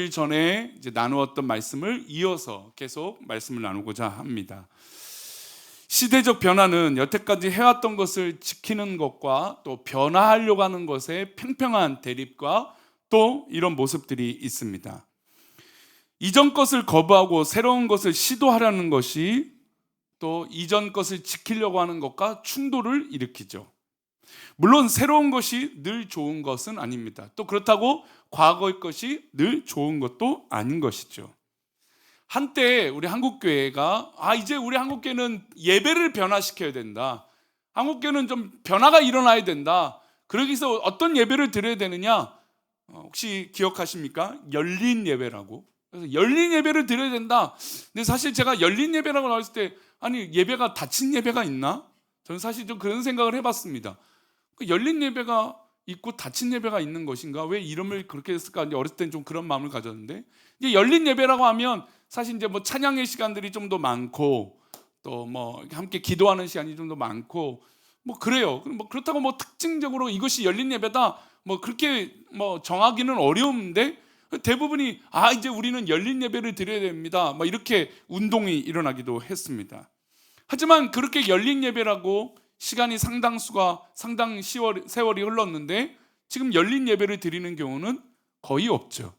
일 전에 이제 나누었던 말씀을 이어서 계속 말씀을 나누고자 합니다. 시대적 변화는 여태까지 해왔던 것을 지키는 것과 또 변화하려고 하는 것의 팽팽한 대립과 또 이런 모습들이 있습니다. 이전 것을 거부하고 새로운 것을 시도하려는 것이 또 이전 것을 지키려고 하는 것과 충돌을 일으키죠. 물론 새로운 것이 늘 좋은 것은 아닙니다. 또 그렇다고 과거의 것이 늘 좋은 것도 아닌 것이죠. 한때 우리 한국교회가 이제 우리 한국교회는 예배를 변화시켜야 된다. 한국교회는 좀 변화가 일어나야 된다. 그러기 위해서 어떤 예배를 드려야 되느냐? 혹시 기억하십니까? 열린 예배라고. 그래서 열린 예배를 드려야 된다. 근데 사실 제가 열린 예배라고 나왔을 때 아니 예배가 닫힌 예배가 있나? 저는 사실 좀 그런 생각을 해봤습니다. 열린 예배가 있고 닫힌 예배가 있는 것인가? 왜 이름을 그렇게 했을까? 어렸을 때는 좀 그런 마음을 가졌는데 이제 열린 예배라고 하면 사실 이제 뭐 찬양의 시간들이 좀 더 많고 또 뭐 함께 기도하는 시간이 좀 더 많고 뭐 그래요. 뭐 그렇다고 뭐 특징적으로 이것이 열린 예배다 뭐 그렇게 뭐 정하기는 어려운데 대부분이 이제 우리는 열린 예배를 드려야 됩니다. 뭐 이렇게 운동이 일어나기도 했습니다. 하지만 그렇게 열린 예배라고 시간이 상당 세월이 흘렀는데 지금 열린 예배를 드리는 경우는 거의 없죠.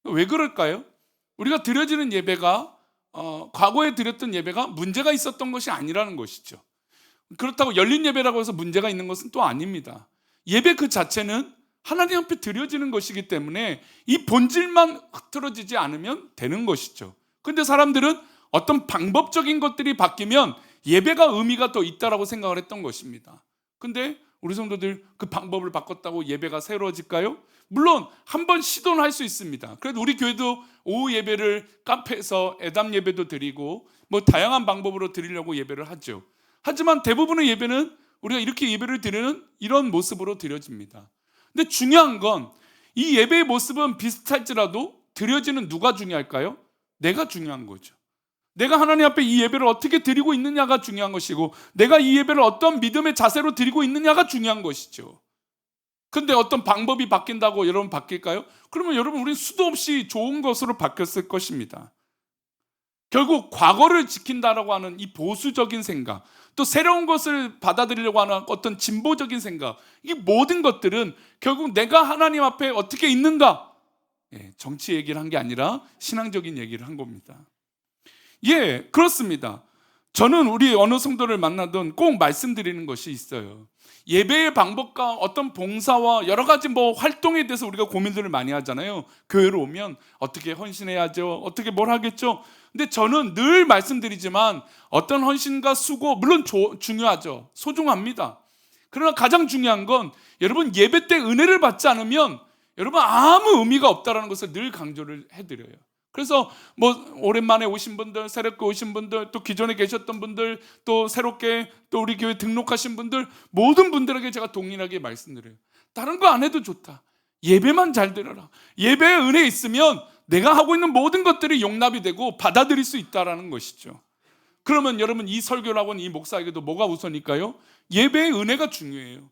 왜 그럴까요? 우리가 드려지는 예배가 과거에 드렸던 예배가 문제가 있었던 것이 아니라는 것이죠. 그렇다고 열린 예배라고 해서 문제가 있는 것은 또 아닙니다. 예배 그 자체는 하나님 앞에 드려지는 것이기 때문에 이 본질만 흐트러지지 않으면 되는 것이죠. 그런데 사람들은 어떤 방법적인 것들이 바뀌면 예배가 의미가 더 있다라고 생각을 했던 것입니다. 근데 우리 성도들 그 방법을 바꿨다고 예배가 새로워질까요? 물론 한번 시도는 할 수 있습니다. 그래도 우리 교회도 오후 예배를 카페에서 애담 예배도 드리고 뭐 다양한 방법으로 드리려고 예배를 하죠. 하지만 대부분의 예배는 우리가 이렇게 예배를 드리는 이런 모습으로 드려집니다. 근데 중요한 건 이 예배의 모습은 비슷할지라도 드려지는 누가 중요할까요? 내가 중요한 거죠. 내가 하나님 앞에 이 예배를 어떻게 드리고 있느냐가 중요한 것이고 내가 이 예배를 어떤 믿음의 자세로 드리고 있느냐가 중요한 것이죠. 근데 어떤 방법이 바뀐다고 여러분 바뀔까요? 그러면 여러분 우리는 수도 없이 좋은 것으로 바뀌었을 것입니다. 결국 과거를 지킨다라고 하는 이 보수적인 생각, 또 새로운 것을 받아들이려고 하는 어떤 진보적인 생각, 이 모든 것들은 결국 내가 하나님 앞에 어떻게 있는가? 정치 얘기를 한 게 아니라 신앙적인 얘기를 한 겁니다. 그렇습니다. 저는 우리 어느 성도를 만나든 꼭 말씀드리는 것이 있어요. 예배의 방법과 어떤 봉사와 여러 가지 뭐 활동에 대해서 우리가 고민들을 많이 하잖아요. 교회로 오면 어떻게 헌신해야죠? 어떻게 뭘 하겠죠? 근데 저는 늘 말씀드리지만 어떤 헌신과 수고 물론 중요하죠. 소중합니다. 그러나 가장 중요한 건 여러분 예배 때 은혜를 받지 않으면 여러분 아무 의미가 없다는 것을 늘 강조를 해드려요. 그래서 뭐 오랜만에 오신 분들, 새롭게 오신 분들, 또 기존에 계셨던 분들, 또 새롭게 또 우리 교회 등록하신 분들 모든 분들에게 제가 동일하게 말씀드려요. 다른 거 안 해도 좋다. 예배만 잘 드려라. 예배에 은혜 있으면 내가 하고 있는 모든 것들이 용납이 되고 받아들일 수 있다는 것이죠. 그러면 여러분 이 설교를 하고 있는 이 목사에게도 뭐가 우선일까요? 예배의 은혜가 중요해요.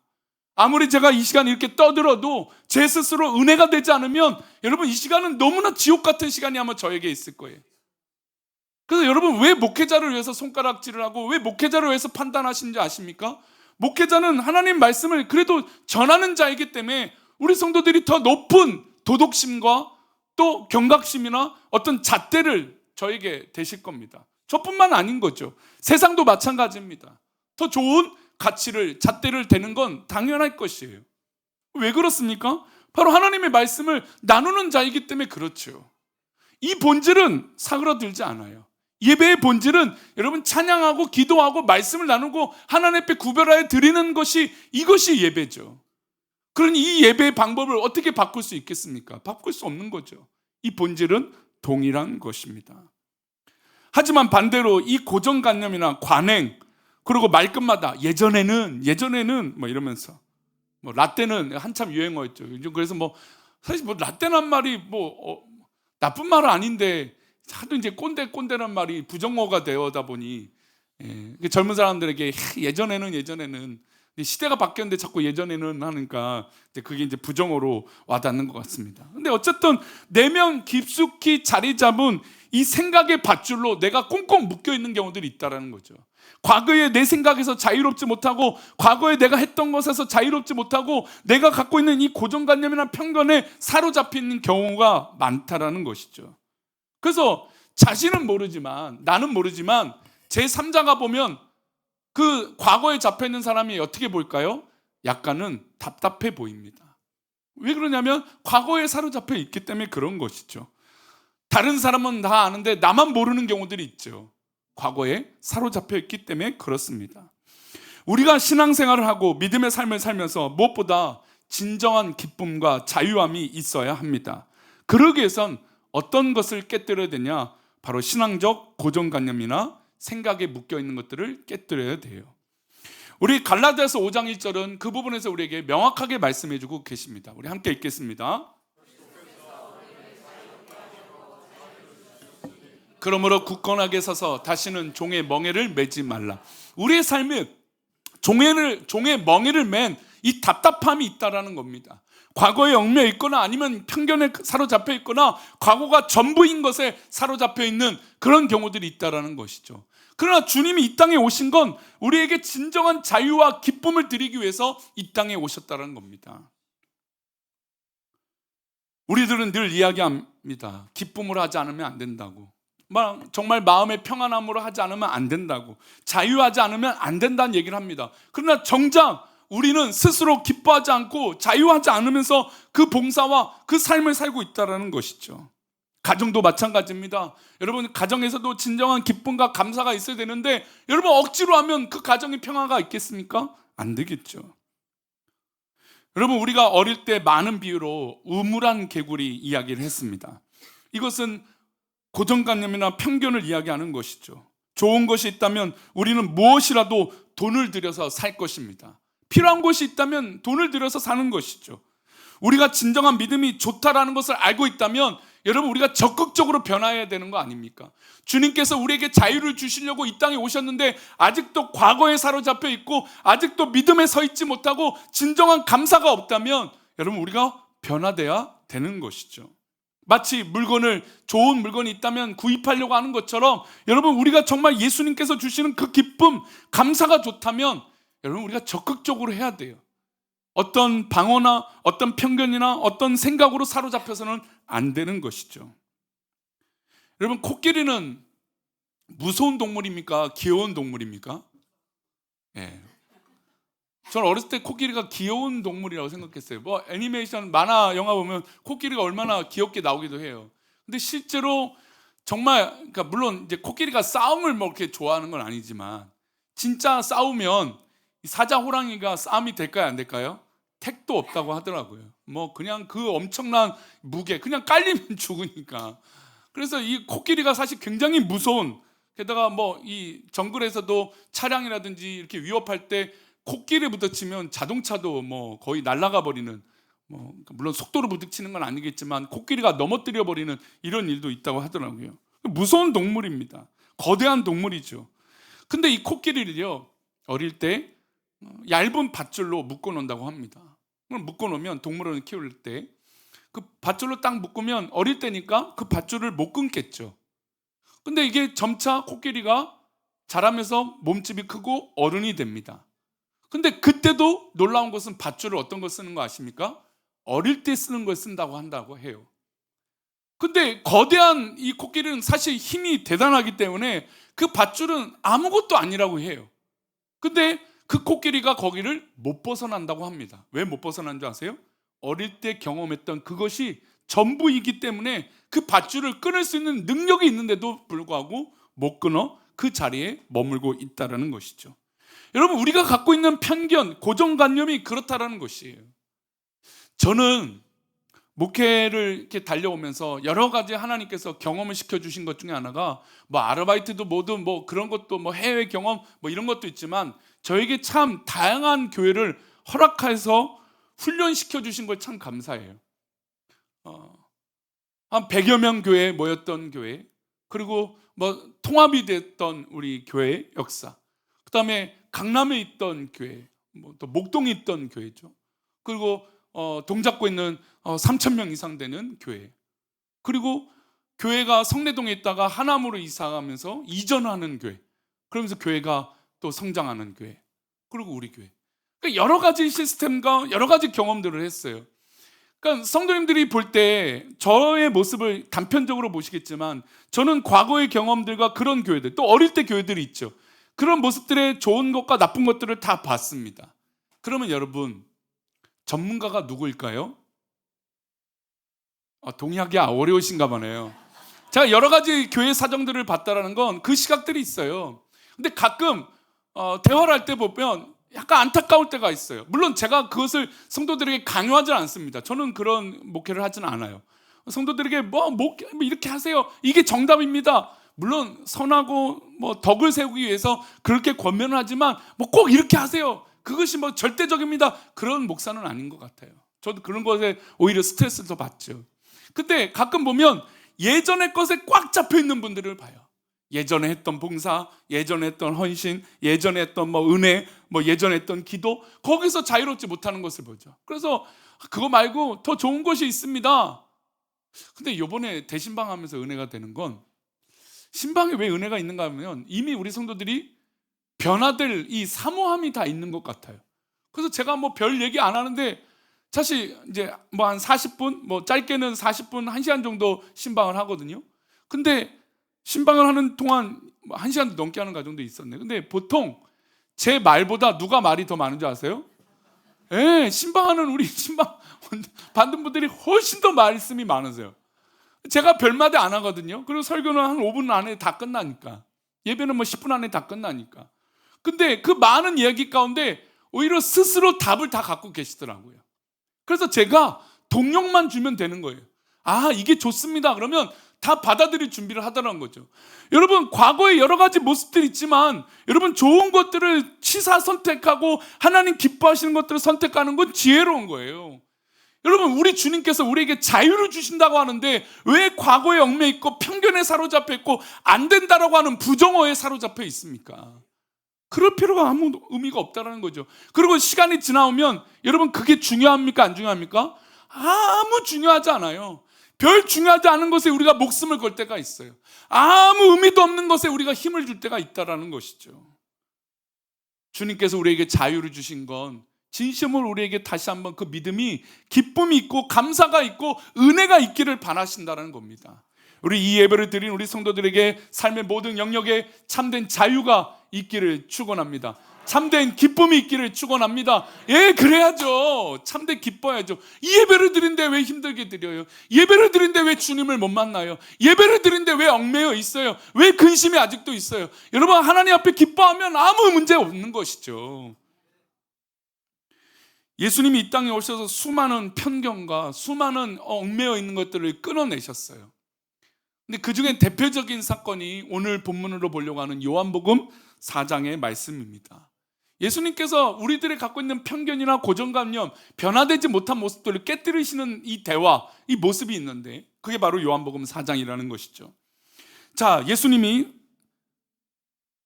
아무리 제가 이 시간 이렇게 떠들어도 제 스스로 은혜가 되지 않으면 여러분 이 시간은 너무나 지옥 같은 시간이 아마 저에게 있을 거예요. 그래서 여러분 왜 목회자를 위해서 손가락질을 하고 왜 목회자를 위해서 판단하시는지 아십니까? 목회자는 하나님 말씀을 그래도 전하는 자이기 때문에 우리 성도들이 더 높은 도덕심과 또 경각심이나 어떤 잣대를 저에게 대실 겁니다. 저뿐만 아닌 거죠. 세상도 마찬가지입니다. 더 좋은 가치를 잣대를 대는 건 당연할 것이에요. 왜 그렇습니까? 바로 하나님의 말씀을 나누는 자이기 때문에 그렇죠. 이 본질은 사그라들지 않아요. 예배의 본질은 여러분 찬양하고 기도하고 말씀을 나누고 하나님 앞에 구별하여 드리는 것이 이것이 예배죠. 그러니 이 예배의 방법을 어떻게 바꿀 수 있겠습니까? 바꿀 수 없는 거죠. 이 본질은 동일한 것입니다. 하지만 반대로 이 고정관념이나 관행 그리고 말끝마다 예전에는 뭐 이러면서 뭐 라떼는 한참 유행어였죠. 그래서 뭐 사실 뭐 라떼란 말이 뭐 나쁜 말은 아닌데 하도 이제 꼰대란 말이 부정어가 되어다 보니 젊은 사람들에게 예전에는 근데 시대가 바뀌었는데 자꾸 예전에는 하니까 이제 그게 이제 부정어로 와닿는 것 같습니다. 근데 어쨌든 내면 깊숙이 자리 잡은 이 생각의 밧줄로 내가 꽁꽁 묶여 있는 경우들이 있다라는 거죠. 과거에 내 생각에서 자유롭지 못하고, 과거에 내가 했던 것에서 자유롭지 못하고, 내가 갖고 있는 이 고정관념이나 편견에 사로잡혀 있는 경우가 많다라는 것이죠. 그래서 자신은 모르지만, 나는 모르지만 제3자가 보면 그 과거에 잡혀 있는 사람이 어떻게 볼까요? 약간은 답답해 보입니다. 왜 그러냐면 과거에 사로잡혀 있기 때문에 그런 것이죠. 다른 사람은 다 아는데 나만 모르는 경우들이 있죠. 과거에 사로잡혀 있기 때문에 그렇습니다. 우리가 신앙생활을 하고 믿음의 삶을 살면서 무엇보다 진정한 기쁨과 자유함이 있어야 합니다. 그러기 위해선 어떤 것을 깨뜨려야 되냐? 바로 신앙적 고정관념이나 생각에 묶여있는 것들을 깨뜨려야 돼요. 우리 갈라디아서 5장 1절은 그 부분에서 우리에게 명확하게 말씀해주고 계십니다. 우리 함께 읽겠습니다. 그러므로 굳건하게 서서 다시는 종의 멍에를 매지 말라. 우리의 삶에 종의 멍에를 맨 이 답답함이 있다라는 겁니다. 과거에 얽매여 있거나 아니면 편견에 사로잡혀 있거나 과거가 전부인 것에 사로잡혀 있는 그런 경우들이 있다라는 것이죠. 그러나 주님이 이 땅에 오신 건 우리에게 진정한 자유와 기쁨을 드리기 위해서 이 땅에 오셨다는 겁니다. 우리들은 늘 이야기합니다. 기쁨으로 하지 않으면 안 된다고. 정말 마음의 평안함으로 하지 않으면 안 된다고. 자유하지 않으면 안 된다는 얘기를 합니다. 그러나 정작 우리는 스스로 기뻐하지 않고 자유하지 않으면서 그 봉사와 그 삶을 살고 있다는 것이죠. 가정도 마찬가지입니다. 여러분, 가정에서도 진정한 기쁨과 감사가 있어야 되는데 여러분, 억지로 하면 그 가정에 평화가 있겠습니까? 안 되겠죠. 여러분, 우리가 어릴 때 많은 비유로 우물안 개구리 이야기를 했습니다. 이것은 고정관념이나 편견을 이야기하는 것이죠. 좋은 것이 있다면 우리는 무엇이라도 돈을 들여서 살 것입니다. 필요한 것이 있다면 돈을 들여서 사는 것이죠. 우리가 진정한 믿음이 좋다라는 것을 알고 있다면 여러분, 우리가 적극적으로 변화해야 되는 거 아닙니까? 주님께서 우리에게 자유를 주시려고 이 땅에 오셨는데 아직도 과거에 사로잡혀 있고 아직도 믿음에 서 있지 못하고 진정한 감사가 없다면 여러분, 우리가 변화돼야 되는 것이죠. 마치 좋은 물건이 있다면 구입하려고 하는 것처럼 여러분, 우리가 정말 예수님께서 주시는 그 기쁨, 감사가 좋다면 여러분, 우리가 적극적으로 해야 돼요. 어떤 방어나 어떤 편견이나 어떤 생각으로 사로잡혀서는 안 되는 것이죠. 여러분, 코끼리는 무서운 동물입니까? 귀여운 동물입니까? 예. 저는 어렸을 때 코끼리가 귀여운 동물이라고 생각했어요. 뭐 애니메이션 만화 영화 보면 코끼리가 얼마나 귀엽게 나오기도 해요. 근데 실제로 정말, 그러니까 물론 이제 코끼리가 싸움을 뭐 그렇게 좋아하는 건 아니지만 진짜 싸우면 사자 호랑이가 싸움이 될까요, 안 될까요? 택도 없다고 하더라고요. 뭐 그냥 그 엄청난 무게, 그냥 깔리면 죽으니까. 그래서 이 코끼리가 사실 굉장히 무서운, 게다가 뭐 이 정글에서도 차량이라든지 이렇게 위협할 때 코끼리 부딪히면 자동차도 뭐 거의 날아가 버리는, 뭐 물론 속도로 부딪히는 건 아니겠지만 코끼리가 넘어뜨려 버리는 이런 일도 있다고 하더라고요. 무서운 동물입니다. 거대한 동물이죠. 근데 이 코끼리를요, 어릴 때 얇은 밧줄로 묶어 놓는다고 합니다. 그럼 묶어 놓으면, 동물원을 키울 때 그 밧줄로 딱 묶으면 어릴 때니까 그 밧줄을 못 끊겠죠. 근데 이게 점차 코끼리가 자라면서 몸집이 크고 어른이 됩니다. 근데 그때도 놀라운 것은 밧줄을 어떤 걸 쓰는 거 아십니까? 어릴 때 쓰는 걸 쓴다고 한다고 해요. 근데 거대한 이 코끼리는 사실 힘이 대단하기 때문에 그 밧줄은 아무것도 아니라고 해요. 근데 그 코끼리가 거기를 못 벗어난다고 합니다. 왜 못 벗어난 줄 아세요? 어릴 때 경험했던 그것이 전부이기 때문에 그 밧줄을 끊을 수 있는 능력이 있는데도 불구하고 못 끊어 그 자리에 머물고 있다는 것이죠. 여러분, 우리가 갖고 있는 편견, 고정관념이 그렇다라는 것이에요. 저는 목회를 이렇게 달려오면서 여러 가지 하나님께서 경험을 시켜주신 것 중에 하나가, 뭐 아르바이트도 뭐든 뭐 그런 것도, 뭐 해외 경험 뭐 이런 것도 있지만 저에게 참 다양한 교회를 허락해서 훈련시켜 주신 걸 참 감사해요. 한 100여 명 교회에 모였던 교회, 그리고 뭐 통합이 됐던 우리 교회 역사, 그 다음에 강남에 있던 교회, 또 목동에 있던 교회죠. 그리고 동작구에 있는 3,000명 이상 되는 교회. 그리고 교회가 성내동에 있다가 하남으로 이사가면서 이전하는 교회. 그러면서 교회가 또 성장하는 교회. 그리고 우리 교회. 그러니까 여러 가지 시스템과 여러 가지 경험들을 했어요. 그러니까 성도님들이 볼 때 저의 모습을 단편적으로 보시겠지만 저는 과거의 경험들과 그런 교회들, 또 어릴 때 교회들이 있죠. 그런 모습들의 좋은 것과 나쁜 것들을 다 봤습니다. 그러면 여러분, 전문가가 누구일까요? 동의하기 어려우신가 보네요. 제가 여러 가지 교회 사정들을 봤다라는 건 그 시각들이 있어요. 근데 가끔 대화를 할 때 보면 약간 안타까울 때가 있어요. 물론 제가 그것을 성도들에게 강요하지 않습니다. 저는 그런 목회를 하지는 않아요. 성도들에게 이렇게 하세요, 이게 정답입니다. 물론 선하고 덕을 세우기 위해서 그렇게 권면을 하지만 꼭 이렇게 하세요, 그것이 절대적입니다, 그런 목사는 아닌 것 같아요. 저도 그런 것에 오히려 스트레스를 더 받죠. 근데 가끔 보면 예전의 것에 꽉 잡혀 있는 분들을 봐요. 예전에 했던 봉사, 예전에 했던 헌신, 예전에 했던 은혜, 예전에 했던 기도, 거기서 자유롭지 못하는 것을 보죠. 그래서 그거 말고 더 좋은 것이 있습니다. 근데 이번에 대신방하면서 은혜가 되는 건, 신방에 왜 은혜가 있는가 하면 이미 우리 성도들이 변화될 이 사모함이 다 있는 것 같아요. 그래서 제가 별 얘기 안 하는데 사실 이제 한 40분, 짧게는 40분, 1시간 정도 신방을 하거든요. 근데 신방을 하는 동안 1시간도 넘게 하는 가정도 있었네. 근데 보통 제 말보다 누가 말이 더 많은 줄 아세요? 신방하는 우리 신방 받는 분들이 훨씬 더 말씀이 많으세요. 제가 별말도 안 하거든요. 그리고 설교는 한 5분 안에 다 끝나니까, 예배는 10분 안에 다 끝나니까. 근데 그 많은 이야기 가운데 오히려 스스로 답을 다 갖고 계시더라고요. 그래서 제가 동력만 주면 되는 거예요. 이게 좋습니다, 그러면 다 받아들일 준비를 하더라는 거죠. 여러분, 과거에 여러 가지 모습들이 있지만 여러분, 좋은 것들을 취사 선택하고 하나님 기뻐하시는 것들을 선택하는 건 지혜로운 거예요. 여러분, 우리 주님께서 우리에게 자유를 주신다고 하는데 왜 과거에 얽매 있고 편견에 사로잡혀 있고 안 된다라고 하는 부정어에 사로잡혀 있습니까? 그럴 필요가 아무 의미가 없다는 거죠. 그리고 시간이 지나오면 여러분, 그게 중요합니까, 안 중요합니까? 아무 중요하지 않아요. 별 중요하지 않은 것에 우리가 목숨을 걸 때가 있어요. 아무 의미도 없는 것에 우리가 힘을 줄 때가 있다라는 것이죠. 주님께서 우리에게 자유를 주신 건 진심으로 우리에게 다시 한번 그 믿음이, 기쁨이 있고 감사가 있고 은혜가 있기를 바라신다는 겁니다. 우리 이 예배를 드린 우리 성도들에게 삶의 모든 영역에 참된 자유가 있기를 축원합니다. 참된 기쁨이 있기를 축원합니다. 그래야죠. 참된 기뻐야죠. 이 예배를 드린데 왜 힘들게 드려요? 예배를 드린데 왜 주님을 못 만나요? 예배를 드린데 왜 얽매여 있어요? 왜 근심이 아직도 있어요? 여러분, 하나님 앞에 기뻐하면 아무 문제 없는 것이죠. 예수님이 이 땅에 오셔서 수많은 편견과 수많은 얽매여 있는 것들을 끊어내셨어요. 근데 그 중에 대표적인 사건이 오늘 본문으로 보려고 하는 요한복음 4장의 말씀입니다. 예수님께서 우리들이 갖고 있는 편견이나 고정관념, 변화되지 못한 모습들을 깨뜨리시는 이 대화, 이 모습이 있는데 그게 바로 요한복음 4장이라는 것이죠. 자, 예수님이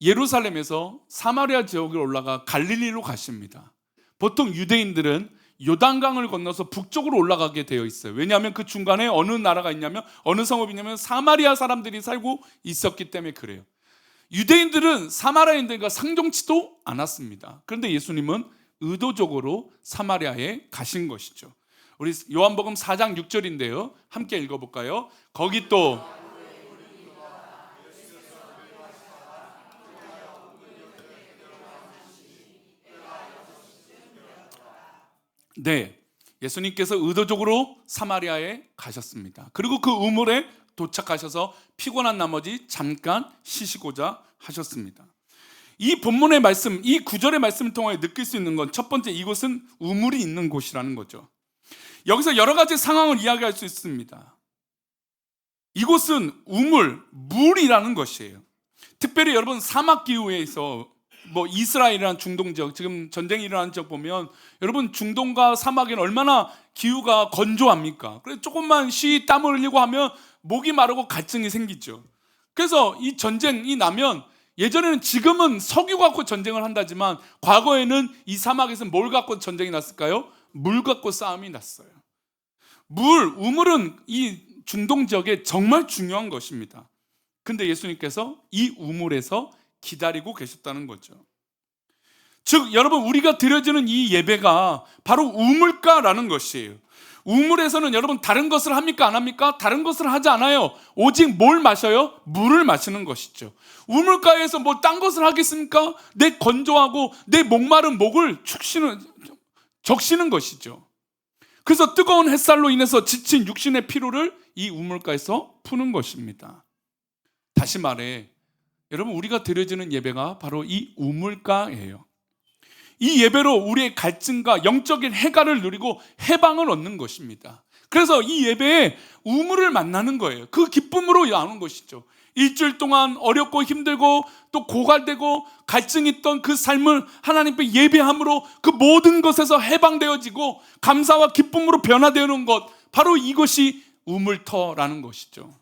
예루살렘에서 사마리아 지역에 올라가 갈릴리로 가십니다. 보통 유대인들은 요단강을 건너서 북쪽으로 올라가게 되어 있어요. 왜냐하면 그 중간에 어느 나라가 있냐면, 어느 성읍이 있냐면 사마리아 사람들이 살고 있었기 때문에 그래요. 유대인들은 사마리아인들과 상종치도 않았습니다. 그런데 예수님은 의도적으로 사마리아에 가신 것이죠. 우리 요한복음 4장 6절인데요. 함께 읽어볼까요? 거기 또 예수님께서 의도적으로 사마리아에 가셨습니다. 그리고 그 우물에 도착하셔서 피곤한 나머지 잠깐 쉬시고자 하셨습니다. 이 본문의 말씀, 이 구절의 말씀을 통해 느낄 수 있는 건, 첫 번째, 이곳은 우물이 있는 곳이라는 거죠. 여기서 여러 가지 상황을 이야기할 수 있습니다. 이곳은 우물, 물이라는 것이에요. 특별히 여러분, 사막 기후에서 이스라엘이라는 중동 지역, 지금 전쟁이 일어나는 지역 보면 여러분, 중동과 사막에는 얼마나 기후가 건조합니까? 그래서 조금만 땀을 흘리고 하면 목이 마르고 갈증이 생기죠. 그래서 이 전쟁이 나면 예전에는 지금은 석유 갖고 전쟁을 한다지만 과거에는 이 사막에서 뭘 갖고 전쟁이 났을까요? 물 갖고 싸움이 났어요. 우물은 이 중동 지역에 정말 중요한 것입니다. 근데 예수님께서 이 우물에서 기다리고 계셨다는 거죠. 즉 여러분, 우리가 드려지는 이 예배가 바로 우물가라는 것이에요. 우물에서는 여러분 다른 것을 합니까? 안 합니까? 다른 것을 하지 않아요. 오직 뭘 마셔요? 물을 마시는 것이죠. 우물가에서 뭐 딴 것을 하겠습니까? 내 건조하고 내 목마른 목을 적시는 것이죠. 그래서 뜨거운 햇살로 인해서 지친 육신의 피로를 이 우물가에서 푸는 것입니다. 다시 말해, 여러분, 우리가 드려지는 예배가 바로 이 우물가예요. 이 예배로 우리의 갈증과 영적인 해가를 누리고 해방을 얻는 것입니다. 그래서 이 예배에 우물을 만나는 거예요. 그 기쁨으로 나오는 것이죠. 일주일 동안 어렵고 힘들고 또 고갈되고 갈증이 있던 그 삶을 하나님께 예배함으로 그 모든 것에서 해방되어지고 감사와 기쁨으로 변화되는 것, 바로 이것이 우물터라는 것이죠.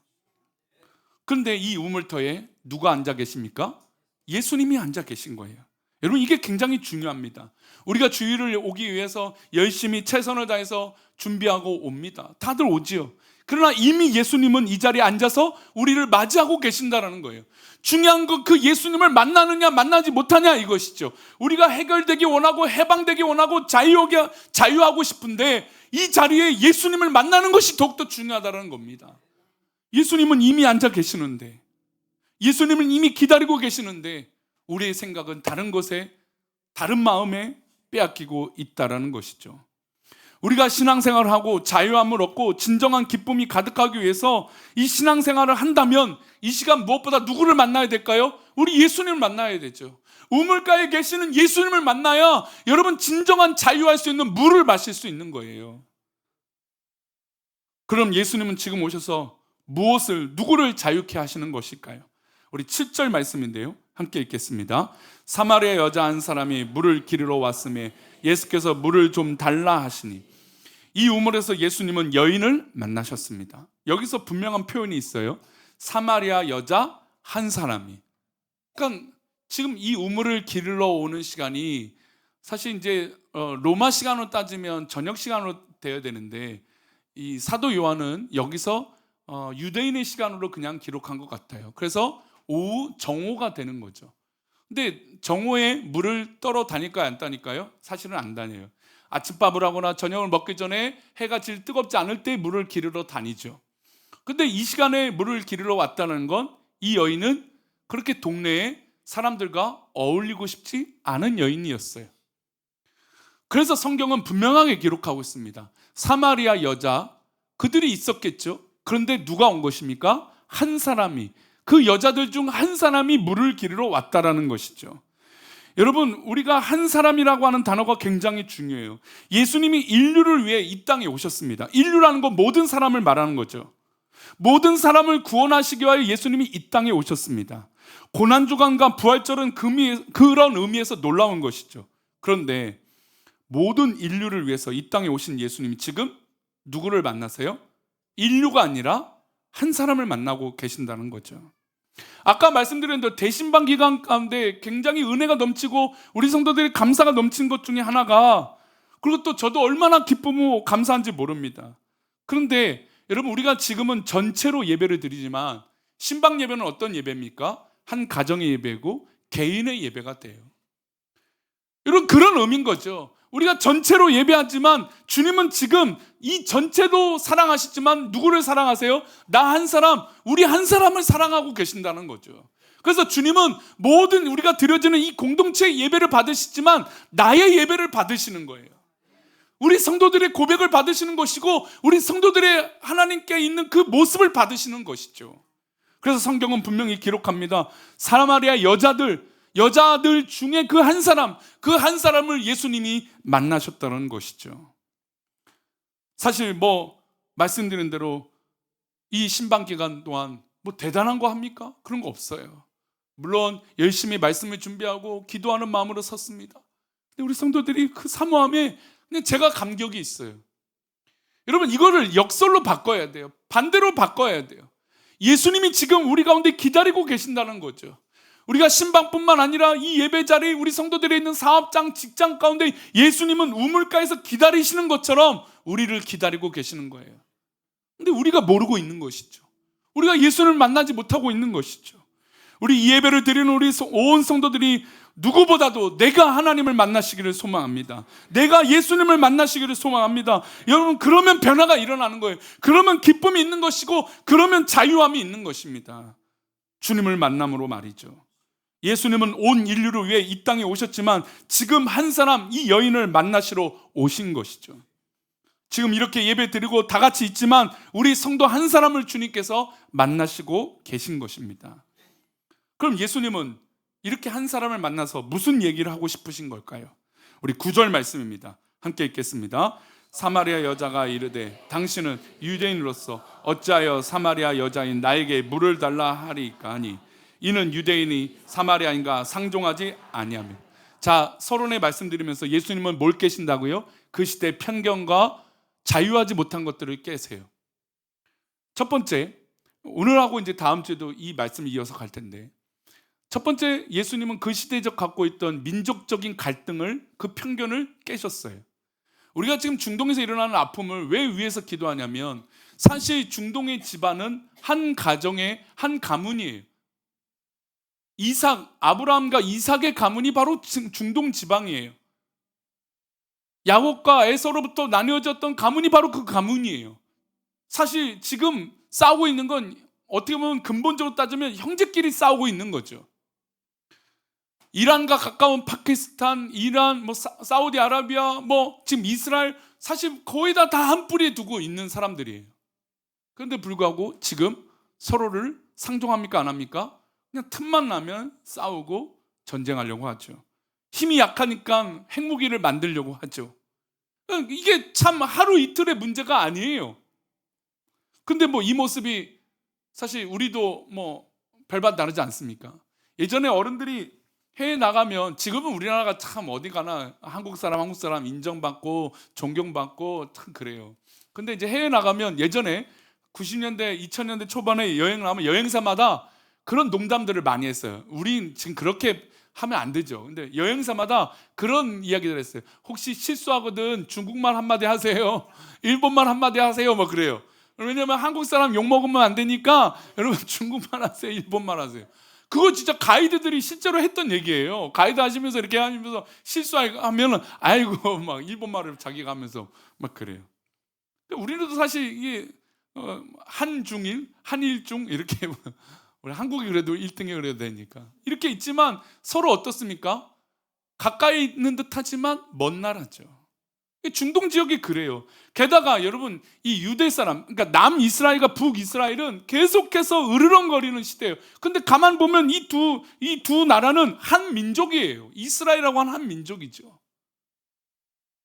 그런데 이 우물터에 누가 앉아 계십니까? 예수님이 앉아 계신 거예요. 여러분, 이게 굉장히 중요합니다. 우리가 주일을 오기 위해서 열심히 최선을 다해서 준비하고 옵니다. 다들 오지요. 그러나 이미 예수님은 이 자리에 앉아서 우리를 맞이하고 계신다는 거예요. 중요한 건 그 예수님을 만나느냐 만나지 못하냐 이것이죠. 우리가 해결되기 원하고 해방되기 원하고 자유하고 싶은데 이 자리에 예수님을 만나는 것이 더욱더 중요하다는 겁니다. 예수님은 이미 앉아 계시는데, 예수님은 이미 기다리고 계시는데 우리의 생각은 다른 것에, 다른 마음에 빼앗기고 있다는 것이죠. 우리가 신앙생활을 하고 자유함을 얻고 진정한 기쁨이 가득하기 위해서 이 신앙생활을 한다면 이 시간 무엇보다 누구를 만나야 될까요? 우리 예수님을 만나야 되죠. 우물가에 계시는 예수님을 만나야 여러분 진정한 자유할 수 있는 물을 마실 수 있는 거예요. 그럼 예수님은 지금 오셔서 누구를 자유케 하시는 것일까요? 우리 7절 말씀인데요, 함께 읽겠습니다. 사마리아 여자 한 사람이 물을 기르러 왔음에 예수께서 물을 좀 달라 하시니, 이 우물에서 예수님은 여인을 만나셨습니다. 여기서 분명한 표현이 있어요. 사마리아 여자 한 사람이. 그러니까 지금 이 우물을 기르러 오는 시간이 사실 이제 로마 시간으로 따지면 저녁 시간으로 되어야 되는데, 이 사도 요한은 여기서 유대인의 시간으로 그냥 기록한 것 같아요. 그래서 오후 정오가 되는 거죠. 근데 정오에 물을 떨어 다닐까요, 안 다닐까요? 사실은 안 다녀요. 아침밥을 하거나 저녁을 먹기 전에 해가 질 뜨겁지 않을 때 물을 기르러 다니죠. 근데 이 시간에 물을 기르러 왔다는 건 이 여인은 그렇게 동네에 사람들과 어울리고 싶지 않은 여인이었어요. 그래서 성경은 분명하게 기록하고 있습니다. 사마리아 여자, 그들이 있었겠죠. 그런데 누가 온 것입니까? 한 사람이, 그 여자들 중 한 사람이 물을 기르러 왔다라는 것이죠. 여러분, 우리가 한 사람이라고 하는 단어가 굉장히 중요해요. 예수님이 인류를 위해 이 땅에 오셨습니다. 인류라는 건 모든 사람을 말하는 거죠. 모든 사람을 구원하시기 위하여 예수님이 이 땅에 오셨습니다. 고난주간과 부활절은 그런 의미에서 놀라운 것이죠. 그런데 모든 인류를 위해서 이 땅에 오신 예수님이 지금 누구를 만나세요? 인류가 아니라 한 사람을 만나고 계신다는 거죠. 아까 말씀드린 대로 대신방 기간 가운데 굉장히 은혜가 넘치고 우리 성도들이 감사가 넘친 것 중에 하나가, 그리고 또 저도 얼마나 기쁘고 감사한지 모릅니다. 그런데 여러분, 우리가 지금은 전체로 예배를 드리지만 신방 예배는 어떤 예배입니까? 한 가정의 예배고 개인의 예배가 돼요. 여러분, 그런 의미인 거죠. 우리가 전체로 예배하지만 주님은 지금 이 전체도 사랑하시지만 누구를 사랑하세요? 나 한 사람, 우리 한 사람을 사랑하고 계신다는 거죠. 그래서 주님은 모든 우리가 드려지는 이 공동체의 예배를 받으시지만 나의 예배를 받으시는 거예요. 우리 성도들의 고백을 받으시는 것이고 우리 성도들의 하나님께 있는 그 모습을 받으시는 것이죠. 그래서 성경은 분명히 기록합니다. 사마리아 여자들 중에 그 한 사람을 예수님이 만나셨다는 것이죠. 사실 말씀드린 대로 이 신방 기간 동안 대단한 거 합니까? 그런 거 없어요. 물론 열심히 말씀을 준비하고 기도하는 마음으로 섰습니다. 근데 우리 성도들이 그 사모함에 그냥 제가 감격이 있어요. 여러분, 이거를 역설로 바꿔야 돼요. 반대로 바꿔야 돼요. 예수님이 지금 우리 가운데 기다리고 계신다는 거죠. 우리가 신방뿐만 아니라 이 예배 자리에 우리 성도들이 있는 사업장, 직장 가운데 예수님은 우물가에서 기다리시는 것처럼 우리를 기다리고 계시는 거예요. 근데 우리가 모르고 있는 것이죠. 우리가 예수님을 만나지 못하고 있는 것이죠. 우리 이 예배를 드리는 우리 온 성도들이 누구보다도 내가 하나님을 만나시기를 소망합니다. 내가 예수님을 만나시기를 소망합니다. 여러분, 그러면 변화가 일어나는 거예요. 그러면 기쁨이 있는 것이고, 그러면 자유함이 있는 것입니다. 주님을 만남으로 말이죠. 예수님은 온 인류를 위해 이 땅에 오셨지만 지금 한 사람, 이 여인을 만나시러 오신 것이죠. 지금 이렇게 예배 드리고 다 같이 있지만 우리 성도 한 사람을 주님께서 만나시고 계신 것입니다. 그럼 예수님은 이렇게 한 사람을 만나서 무슨 얘기를 하고 싶으신 걸까요? 우리 9절 말씀입니다. 함께 읽겠습니다. 사마리아 여자가 이르되 당신은 유대인으로서 어찌하여 사마리아 여자인 나에게 물을 달라 하리까 하니 이는 유대인이 사마리아인가 상종하지 아니하며. 자, 서론에 말씀드리면서 예수님은 뭘 깨신다고요? 그 시대 편견과 자유하지 못한 것들을 깨세요. 첫 번째, 오늘하고 이제 다음 주에도 이 말씀을 이어서 갈 텐데, 첫 번째, 예수님은 그 시대적 갖고 있던 민족적인 갈등을, 그 편견을 깨셨어요. 우리가 지금 중동에서 일어나는 아픔을 왜 위해서 기도하냐면, 사실 중동의 집안은 한 가정의 한 가문이에요. 아브라함과 이삭의 가문이 바로 중동 지방이에요. 야곱과 에서로부터 나뉘어졌던 가문이 바로 그 가문이에요. 사실 지금 싸우고 있는 건 어떻게 보면 근본적으로 따지면 형제끼리 싸우고 있는 거죠. 이란과 가까운 파키스탄, 이란, 사우디아라비아, 지금 이스라엘, 사실 거의 다 한 뿌리에 두고 있는 사람들이에요. 그런데 불구하고 지금 서로를 상종합니까, 안 합니까? 그냥 틈만 나면 싸우고 전쟁하려고 하죠. 힘이 약하니까 핵무기를 만들려고 하죠. 이게 참 하루 이틀의 문제가 아니에요. 근데 이 모습이 사실 우리도 별반 다르지 않습니까? 예전에 어른들이 해외 나가면, 지금은 우리나라가 참 어디 가나 한국 사람 인정받고 존경받고 참 그래요. 근데 이제 해외 나가면 예전에 90년대 2000년대 초반에 여행 나가면 여행사마다 그런 농담들을 많이 했어요. 우린 지금 그렇게 하면 안 되죠. 근데 여행사마다 그런 이야기를 했어요. 혹시 실수하거든 중국말 한마디 하세요, 일본말 한마디 하세요, 그래요. 왜냐면 한국 사람 욕 먹으면 안 되니까 여러분 중국말 하세요, 일본말 하세요. 그거 진짜 가이드들이 실제로 했던 얘기예요. 가이드 하시면서 이렇게 하면서 실수하면은 아이고 일본말을 자기가 하면서 그래요. 우리도 사실 이게 한중일, 한일중 이렇게 우리 한국이 그래도 1등이 그래도 되니까 이렇게 있지만 서로 어떻습니까? 가까이 있는 듯 하지만 먼 나라죠. 중동 지역이 그래요. 게다가 여러분, 이 유대 사람, 그러니까 남이스라엘과 북이스라엘은 계속해서 으르렁거리는 시대예요. 근데 가만 보면 이 두 나라는 한 민족이에요. 이스라엘이라고 하는 한 민족이죠.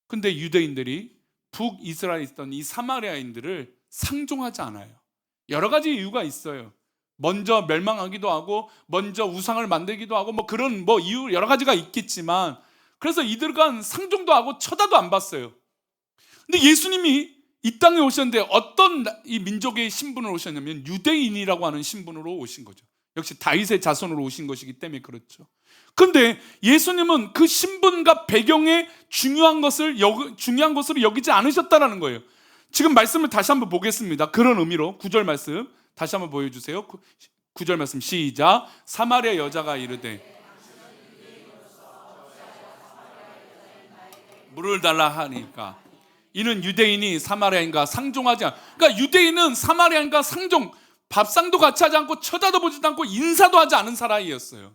근데 유대인들이 북이스라엘에 있던 이 사마리아인들을 상종하지 않아요. 여러 가지 이유가 있어요. 먼저 멸망하기도 하고, 먼저 우상을 만들기도 하고, 그런 이유 여러 가지가 있겠지만, 그래서 이들과 상종도 하고 쳐다도 안 봤어요. 근데 예수님이 이 땅에 오셨는데 어떤 이 민족의 신분으로 오셨냐면 유대인이라고 하는 신분으로 오신 거죠. 역시 다윗의 자손으로 오신 것이기 때문에 그렇죠. 근데 예수님은 그 신분과 배경에 중요한 것으로 여기지 않으셨다라는 거예요. 지금 말씀을 다시 한번 보겠습니다. 그런 의미로 9절 말씀 다시 한번 보여주세요. 9절 말씀 시작. 사마리아 여자가 이르되 물을 달라 하니까 이는 유대인이 사마리아인과 상종하지 않고, 그러니까 유대인은 사마리아인과 상종, 밥상도 같이 하지 않고 쳐다도 보지도 않고 인사도 하지 않은 사람이었어요.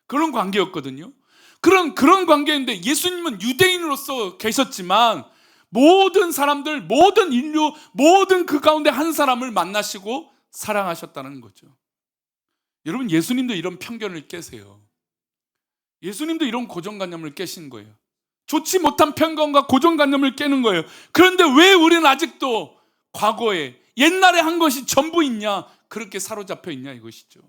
그런 관계였거든요. 그런 관계인데 예수님은 유대인으로서 계셨지만 모든 사람들, 모든 인류, 모든 그 가운데 한 사람을 만나시고 사랑하셨다는 거죠. 여러분, 예수님도 이런 편견을 깨세요. 예수님도 이런 고정관념을 깨신 거예요. 좋지 못한 편견과 고정관념을 깨는 거예요. 그런데 왜 우리는 아직도 과거에 옛날에 한 것이 전부 있냐, 그렇게 사로잡혀 있냐 이것이죠.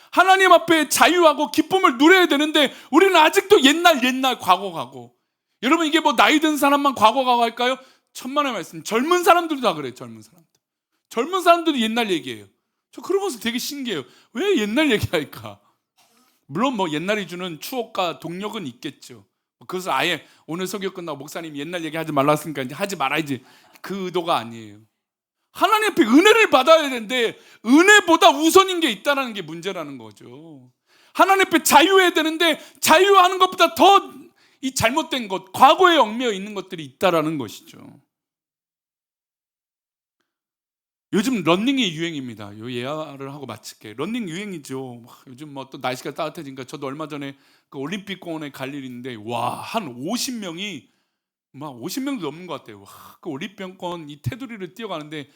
하나님 앞에 자유하고 기쁨을 누려야 되는데 우리는 아직도 옛날 과거. 여러분, 이게 나이 든 사람만 과거 할까요? 천만의 말씀, 젊은 사람들도 다 그래요. 젊은 사람들도 옛날 얘기예요. 저 그러면서 되게 신기해요. 왜 옛날 얘기할까? 물론 뭐 옛날이 주는 추억과 동력은 있겠죠. 그것을 아예 오늘 설교 끝나고 목사님 옛날 얘기하지 말라 했으니까 이제 하지 말아야지, 그 의도가 아니에요. 하나님 앞에 은혜를 받아야 되는데 은혜보다 우선인 게 있다는 게 문제라는 거죠. 하나님 앞에 자유해야 되는데 자유하는 것보다 더 이 잘못된 것, 과거에 얽매여 있는 것들이 있다라는 것이죠. 요즘 러닝이 유행입니다. 요 예화를 하고 마칠게요. 러닝 유행이죠. 요즘 뭐 또 날씨가 따뜻해지니까, 저도 얼마 전에 그 올림픽 공원에 갈 일인데 와, 한 50명이 막 50명도 넘는 것 같아요. 와, 그 올림픽 공원 이 테두리를 뛰어가는데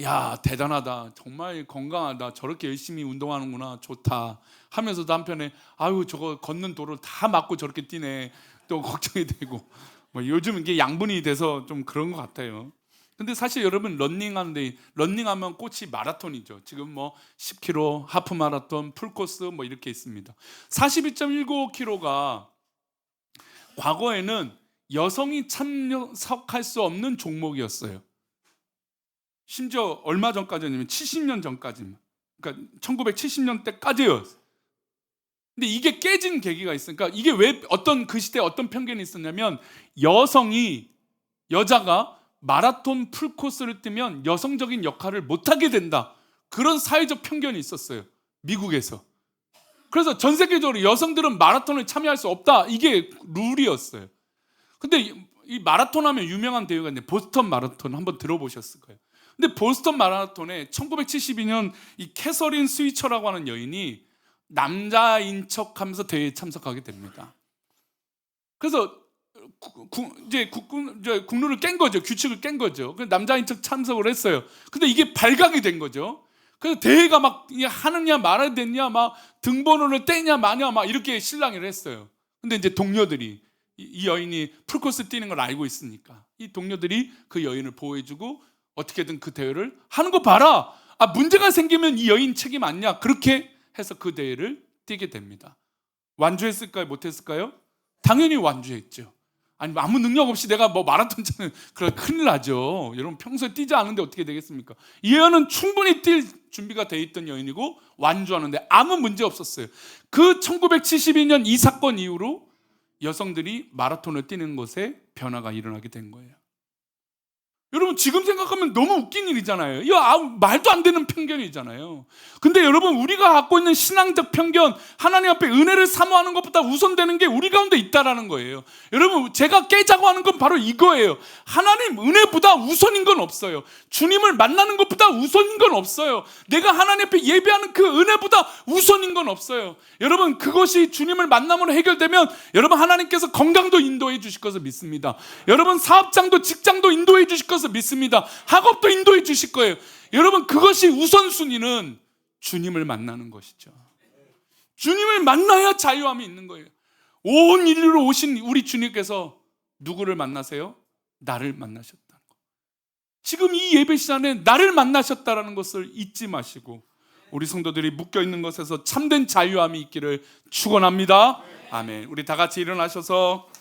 야, 대단하다, 정말 건강하다, 저렇게 열심히 운동하는구나, 좋다 하면서도 한편에 아유, 저거 걷는 도로 다 막고 저렇게 뛰네, 또 걱정이 되고, 뭐 요즘 이게 양분이 돼서 좀 그런 것 같아요. 근데 사실 여러분, 런닝하면 꽃이 마라톤이죠. 지금 뭐 10km, 하프 마라톤, 풀코스 뭐 이렇게 있습니다. 42.195km가 과거에는 여성이 참석할 수 없는 종목이었어요. 심지어 얼마 전까지는 70년 전까지만, 그러니까 1970년 때까지요. 근데 이게 깨진 계기가 있으니까, 이게 왜 그 시대에 어떤 편견이 있었냐면, 여자가 마라톤 풀코스를 뛰면 여성적인 역할을 못하게 된다, 그런 사회적 편견이 있었어요, 미국에서. 그래서 전 세계적으로 여성들은 마라톤에 참여할 수 없다, 이게 룰이었어요. 근데 이 마라톤 하면 유명한 대회가 있는데 보스턴 마라톤 한번 들어보셨을 거예요. 근데 보스턴 마라톤에 1972년 이 캐서린 스위처라고 하는 여인이 남자인 척하면서 대회에 참석하게 됩니다. 그래서 이제 국룰을 깬 거죠. 규칙을 깬 거죠. 그래서 남자인 척 참석을 했어요. 근데 이게 발각이 된 거죠. 그래서 대회가 막 하느냐 말아야 되냐, 막 등번호를 떼냐 마냐, 막 이렇게 실랑이를 했어요. 근데 이제 동료들이, 이 여인이 풀코스 뛰는 걸 알고 있으니까 이 동료들이 그 여인을 보호해주고 어떻게든 그 대회를 하는 거 봐라, 아, 문제가 생기면 이 여인 책임 아니냐, 그렇게 해서 그 대회를 뛰게 됩니다. 완주했을까요? 못했을까요? 당연히 완주했죠. 아니, 아무 능력 없이 내가 뭐 마라톤 차는 그래, 큰일 나죠. 여러분, 평소에 뛰지 않은데 어떻게 되겠습니까? 이 여인은 충분히 뛸 준비가 돼 있던 여인이고 완주하는데 아무 문제 없었어요. 그 1972년 이 사건 이후로 여성들이 마라톤을 뛰는 것에 변화가 일어나게 된 거예요. 여러분, 지금 생각하면 너무 웃긴 일이잖아요. 이거 말도 안 되는 편견이잖아요. 근데 여러분, 우리가 갖고 있는 신앙적 편견, 하나님 앞에 은혜를 사모하는 것보다 우선되는 게 우리 가운데 있다라는 거예요. 여러분, 제가 깨자고 하는 건 바로 이거예요. 하나님 은혜보다 우선인 건 없어요. 주님을 만나는 것보다 우선인 건 없어요. 내가 하나님 앞에 예배하는 그 은혜보다 우선인 건 없어요. 여러분, 그것이 주님을 만남으로 해결되면 여러분, 하나님께서 건강도 인도해 주실 것을 믿습니다. 여러분, 사업장도 직장도 인도해 주실 것을 믿습니다. 학업도 인도해 주실 거예요. 여러분, 그것이 우선순위는 주님을 만나는 것이죠. 주님을 만나야 자유함이 있는 거예요. 온 인류로 오신 우리 주님께서 누구를 만나세요? 나를 만나셨다는 거. 지금 이 예배 시간에 나를 만나셨다는 것을 잊지 마시고 우리 성도들이 묶여있는 것에서 참된 자유함이 있기를 축원합니다. 아멘. 우리 다 같이 일어나셔서